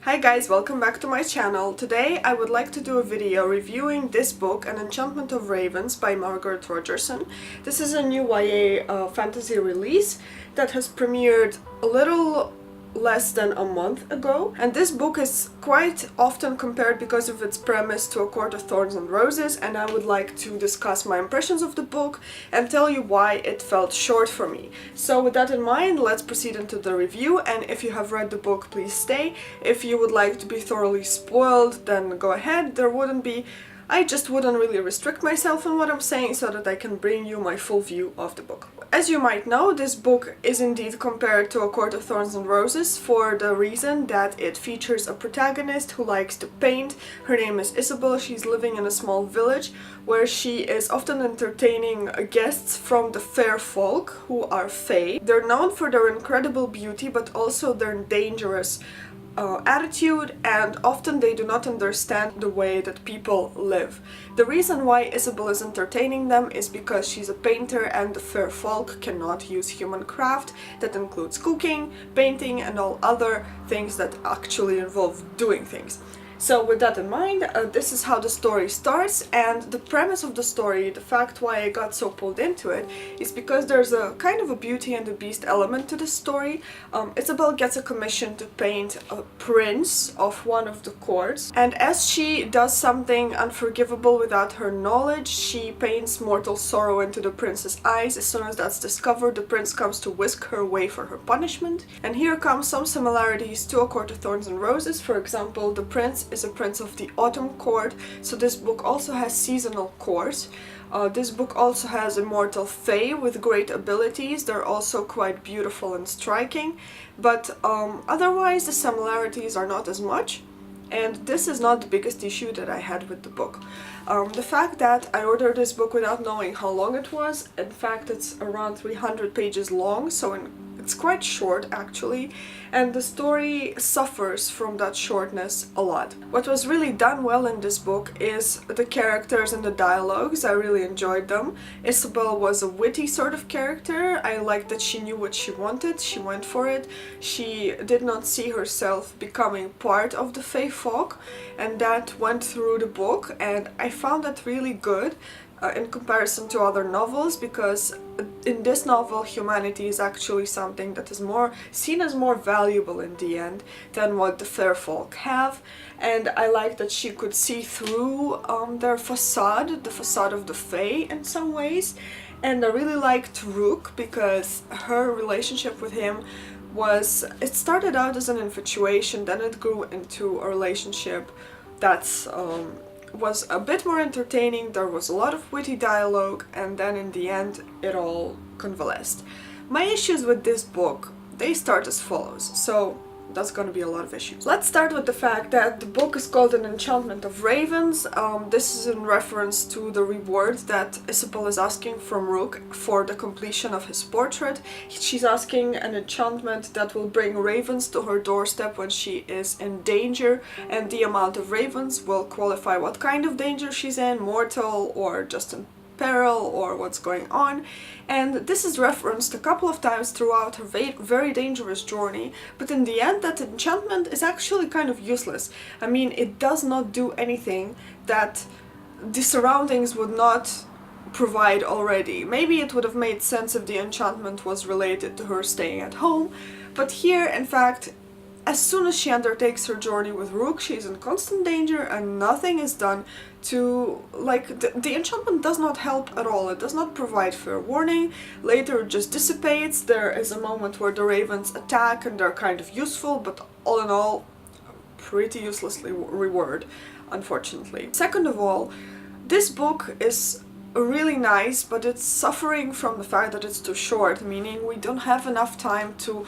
Hi guys, welcome back to my channel. Today I would like to do a video reviewing this book, An Enchantment of Ravens by Margaret Rogerson. This is a new YA fantasy release that has premiered a little less than a month ago, and this book is quite often compared because of its premise to A Court of Thorns and Roses, and I would like to discuss my impressions of the book and tell you why it felt short for me. So with that in mind, let's proceed into the review, and if you have read the book, please stay. If you would like to be thoroughly spoiled, then go ahead. I just wouldn't really restrict myself in what I'm saying so that I can bring you my full view of the book. As you might know, this book is indeed compared to A Court of Thorns and Roses for the reason that it features a protagonist who likes to paint. Her name is Isabel. She's living in a small village where she is often entertaining guests from the fair folk, who are fae. They're known for their incredible beauty, but also their dangerous attitude, and often they do not understand the way that people live. The reason why Isabel is entertaining them is because she's a painter and the fair folk cannot use human craft. That includes cooking, painting, and all other things that actually involve doing things. So with that in mind, this is how the story starts, and the premise of the story, the fact why I got so pulled into it, is because there's a kind of a Beauty and the Beast element to the story. Isabel gets a commission to paint a prince of one of the courts, and as she does something unforgivable without her knowledge, she paints mortal sorrow into the prince's eyes. As soon as that's discovered, the prince comes to whisk her away for her punishment. And here come some similarities to A Court of Thorns and Roses. For example, the prince is a prince of the autumn court, so this book also has seasonal courts. This book also has immortal fae with great abilities. They're also quite beautiful and striking, but otherwise the similarities are not as much, and this is not the biggest issue that I had with the book. The fact that I ordered this book without knowing how long it was. In fact, it's around 300 pages long, so it's quite short actually, and the story suffers from that shortness a lot. What was really done well in this book is the characters and the dialogues. I really enjoyed them. Isabel was a witty sort of character. I liked that she knew what she wanted, she went for it. She did not see herself becoming part of the fae folk, and that went through the book, and I found that really good in comparison to other novels, because in this novel humanity is actually something that is more seen as more valuable in the end than what the fair folk have. And I like that she could see through their facade, the facade of the fae in some ways. And I really liked Rook because her relationship with him it started out as an infatuation, then it grew into a relationship that's was a bit more entertaining. There was a lot of witty dialogue, and then in the end it all convalesced. My issues with this book, they start as follows, so that's gonna be a lot of issues. Let's start with the fact that the book is called An Enchantment of Ravens. This is in reference to the reward that Isabel is asking from Rook for the completion of his portrait. She's asking an enchantment that will bring ravens to her doorstep when she is in danger, and the amount of ravens will qualify what kind of danger she's in, mortal or just in peril or what's going on. And this is referenced a couple of times throughout her very dangerous journey, but in the end that enchantment is actually kind of useless. I mean, it does not do anything that the surroundings would not provide already. Maybe it would have made sense if the enchantment was related to her staying at home, but here in fact, as soon as she undertakes her journey with Rook, she's in constant danger and nothing is done to, like, the enchantment does not help at all. It does not provide fair warning. Later it just dissipates. There is a moment where the ravens attack and they're kind of useful, but all in all, pretty uselessly reward, unfortunately. Second of all, this book is really nice, but it's suffering from the fact that it's too short, meaning we don't have enough time to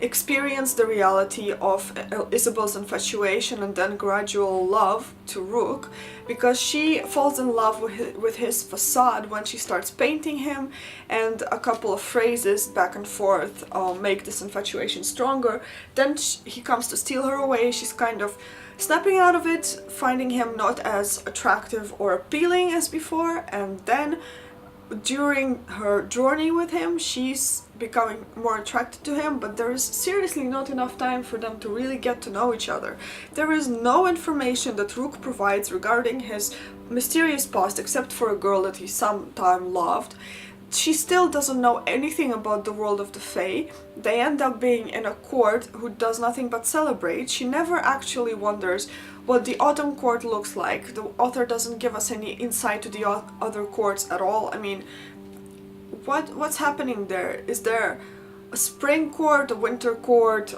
experience the reality of Isabel's infatuation and then gradual love to Rook, because she falls in love with his facade when she starts painting him, and a couple of phrases back and forth make this infatuation stronger. Then he comes to steal her away. She's kind of snapping out of it, finding him not as attractive or appealing as before, and then during her journey with him, she's becoming more attracted to him, but there is seriously not enough time for them to really get to know each other. There is no information that Rook provides regarding his mysterious past except for a girl that he sometime loved. She still doesn't know anything about the world of the Fae. They end up being in a court who does nothing but celebrate. She never actually wonders what the Autumn Court looks like. The author doesn't give us any insight to the other courts at all. I mean, what's happening there? Is there a spring court, a winter court,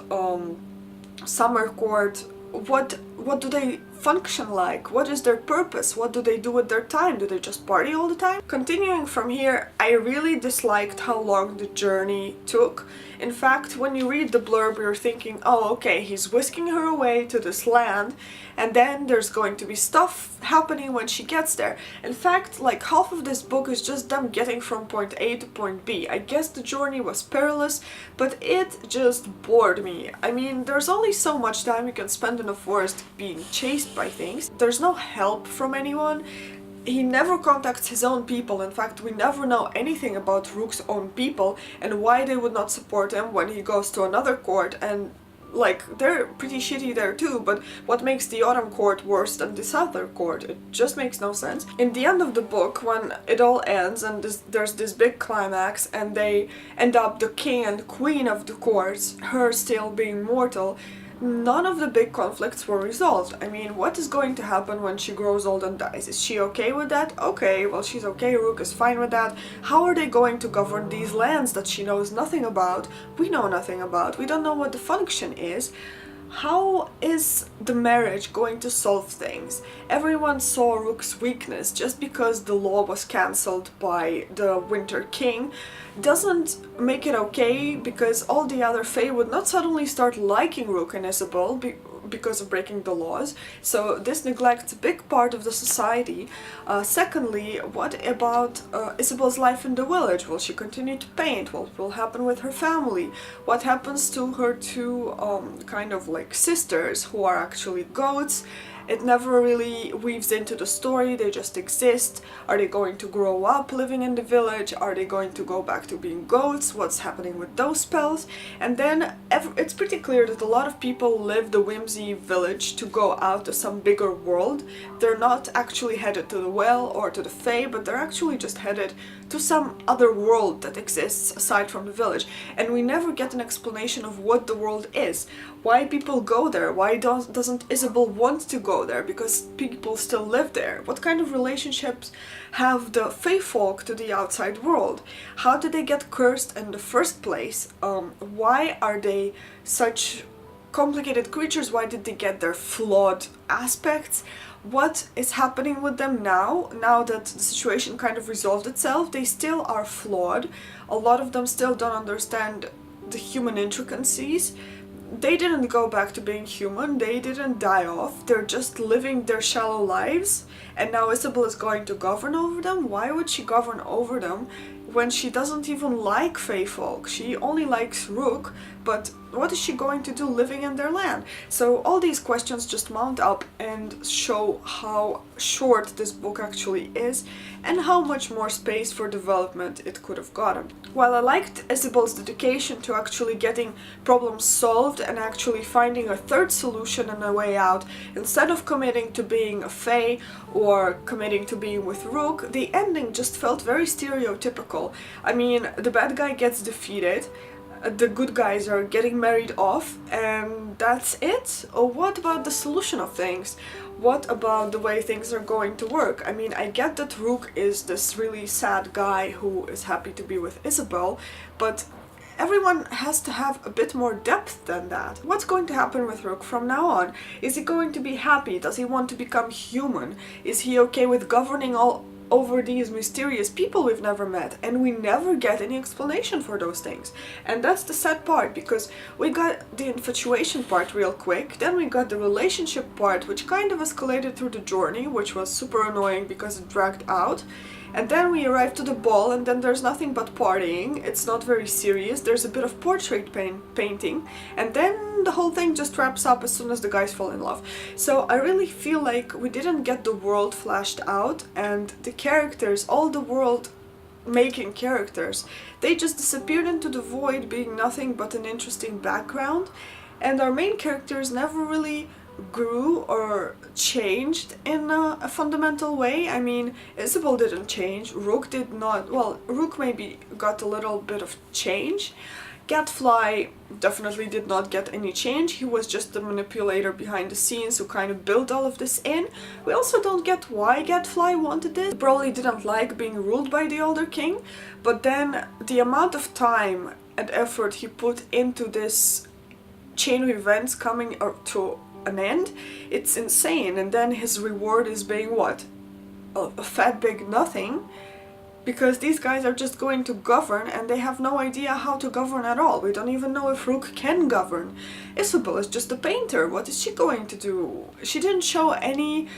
summer court? What do they function like? What is their purpose? What do they do with their time? Do they just party all the time? Continuing from here, I really disliked how long the journey took. In fact, when you read the blurb, you're thinking, oh, okay, he's whisking her away to this land, and then there's going to be stuff happening when she gets there. In fact, like half of this book is just them getting from point A to point B. I guess the journey was perilous, but it just bored me. I mean, there's only so much time you can spend in a forest being chased by things. There's no help from anyone. He never contacts his own people. In fact, we never know anything about Rook's own people and why they would not support him when he goes to another court, and like, they're pretty shitty there too, but what makes the Autumn Court worse than this other court? It just makes no sense. In the end of the book, when it all ends and there's this big climax and they end up the king and queen of the courts, her still being mortal, none of the big conflicts were resolved. I mean, what is going to happen when she grows old and dies? Is she okay with that? Okay, well, she's okay, Rook is fine with that. How are they going to govern these lands that she knows nothing about? We know nothing about. We don't know what the function is. How is the marriage going to solve things? Everyone saw Rook's weakness. Just because the law was cancelled by the Winter King doesn't make it okay, because all the other Fae would not suddenly start liking Rook and Isabel because of breaking the laws. So this neglects a big part of the society. Secondly, what about Isabel's life in the village? Will she continue to paint? What will happen with her family? What happens to her two kind of like sisters who are actually goats? It never really weaves into the story, they just exist. Are they going to grow up living in the village? Are they going to go back to being goats? What's happening with those spells? And then it's pretty clear that a lot of people leave the Whimsy village to go out to some bigger world. They're not actually headed to the well or to the Fae, but they're actually just headed to some other world that exists aside from the village. And we never get an explanation of what the world is. Why people go there? Why doesn't Isabel want to go there? Because people still live there. What kind of relationships have the Fae folk to the outside world? How did they get cursed in the first place? Why are they such complicated creatures? Why did they get their flawed aspects? What is happening with them now that the situation kind of resolved itself? They still are flawed. A lot of them still don't understand the human intricacies. They didn't go back to being human, they didn't die off, they're just living their shallow lives, and now Isabel is going to govern over them? Why would she govern over them when she doesn't even like Fae folk? She only likes Rook, but what is she going to do living in their land? So all these questions just mount up and show how short this book actually is and how much more space for development it could have gotten. While I liked Isabel's dedication to actually getting problems solved and actually finding a third solution and a way out, instead of committing to being a Fae or committing to being with Rook, the ending just felt very stereotypical. I mean, the bad guy gets defeated, the good guys are getting married off, and that's it? Or what about the solution of things? What about the way things are going to work? I mean, I get that Rook is this really sad guy who is happy to be with Isabel, but everyone has to have a bit more depth than that. What's going to happen with Rook from now on? Is he going to be happy? Does he want to become human? Is he okay with governing all over these mysterious people we've never met? And we never get any explanation for those things. And that's the sad part, because we got the infatuation part real quick, then we got the relationship part, which kind of escalated through the journey, which was super annoying because it dragged out. And then we arrive to the ball, and then there's nothing but partying. It's not very serious. There's a bit of portrait painting, and then the whole thing just wraps up as soon as the guys fall in love. So I really feel like we didn't get the world flashed out, and the characters, all the world making characters. They just disappeared into the void, being nothing but an interesting background, and our main characters never really grew or changed in a fundamental way. I mean, Isabel didn't change, Rook did not, well, Rook maybe got a little bit of change. Gadfly definitely did not get any change, he was just the manipulator behind the scenes who kind of built all of this in. We also don't get why Gadfly wanted this. He probably didn't like being ruled by the Elder King, but then the amount of time and effort he put into this chain of events coming to an end, it's insane. And then his reward is being what? A fat big nothing. Because these guys are just going to govern and they have no idea how to govern at all. We don't even know if Rook can govern. Isabel is just a painter. What is she going to do? She didn't show any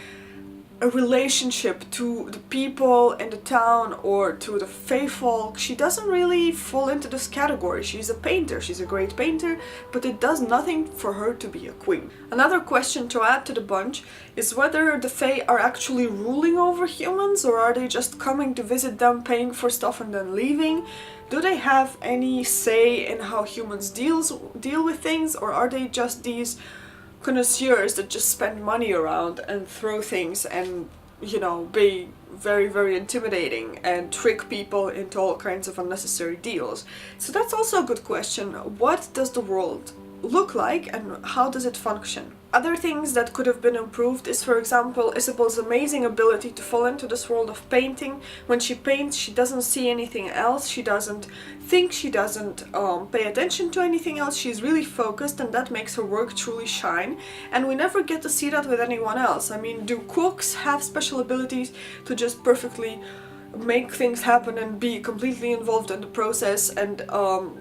relationship to the people in the town or to the Fae folk. She doesn't really fall into this category. She's a painter, she's a great painter, but it does nothing for her to be a queen. Another question to add to the bunch is whether the Fae are actually ruling over humans, or are they just coming to visit them, paying for stuff and then leaving? Do they have any say in how humans deal with things, or are they just these connoisseurs that just spend money around and throw things and, you know, be very, very intimidating and trick people into all kinds of unnecessary deals? So that's also a good question. What does the world look like and how does it function? Other things that could have been improved is, for example, Isabel's amazing ability to fall into this world of painting. When she paints, she doesn't see anything else, she doesn't think, she doesn't pay attention to anything else, she's really focused, and that makes her work truly shine. And we never get to see that with anyone else. I mean, do cooks have special abilities to just perfectly make things happen and be completely involved in the process and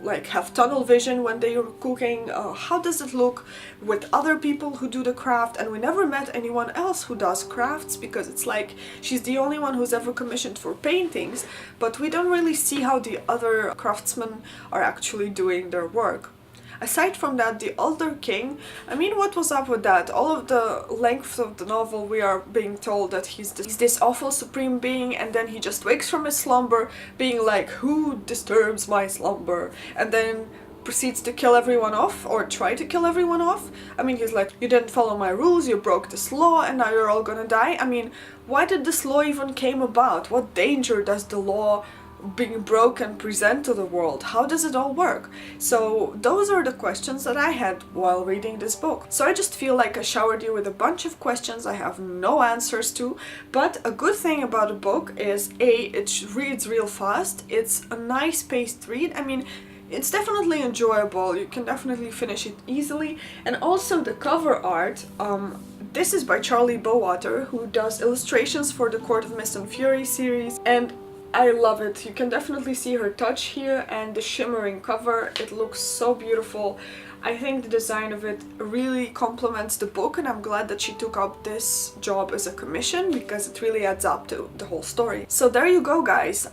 like have tunnel vision when they are cooking? How does it look with other people who do the craft? And we never met anyone else who does crafts, because it's like she's the only one who's ever commissioned for paintings, but we don't really see how the other craftsmen are actually doing their work. Aside from that, the Elder King, I mean, what was up with that? All of the length of the novel we are being told that he's this awful supreme being, and then he just wakes from his slumber being like, who disturbs my slumber? And then proceeds to kill everyone off, or try to kill everyone off. I mean, he's like, you didn't follow my rules, you broke this law, and now you're all gonna die. I mean, why did this law even came about? What danger does the law being broken present to the world? How does it all work? So those are the questions that I had while reading this book. So I just feel like I showered you with a bunch of questions I have no answers to, but a good thing about a book is it reads real fast, it's a nice paced read. I mean, it's definitely enjoyable, you can definitely finish it easily. And also the cover art, this is by Charlie Bowater, who does illustrations for the Court of Mist and Fury series, and I love it. You can definitely see her touch here, and the shimmering cover, it looks so beautiful. I think the design of it really complements the book, and I'm glad that she took up this job as a commission, because it really adds up to the whole story. So there you go, guys.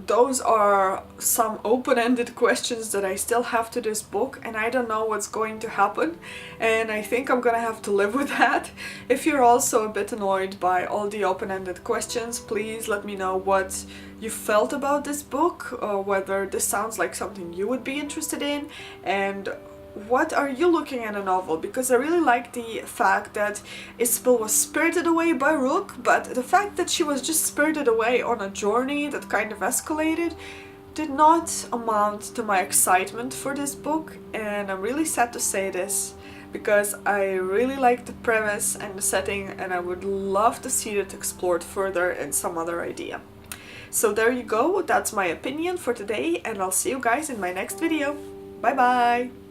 Those are some open-ended questions that I still have to this book, and I don't know what's going to happen, and I think I'm gonna have to live with that. If you're also a bit annoyed by all the open-ended questions, please let me know what you felt about this book, or whether this sounds like something you would be interested in, and what are you looking at a novel? Because I really like the fact that Isabel was spirited away by Rook, but the fact that she was just spirited away on a journey that kind of escalated did not amount to my excitement for this book, and I'm really sad to say this, because I really like the premise and the setting, and I would love to see it explored further in some other idea. So there you go, that's my opinion for today, and I'll see you guys in my next video. Bye bye!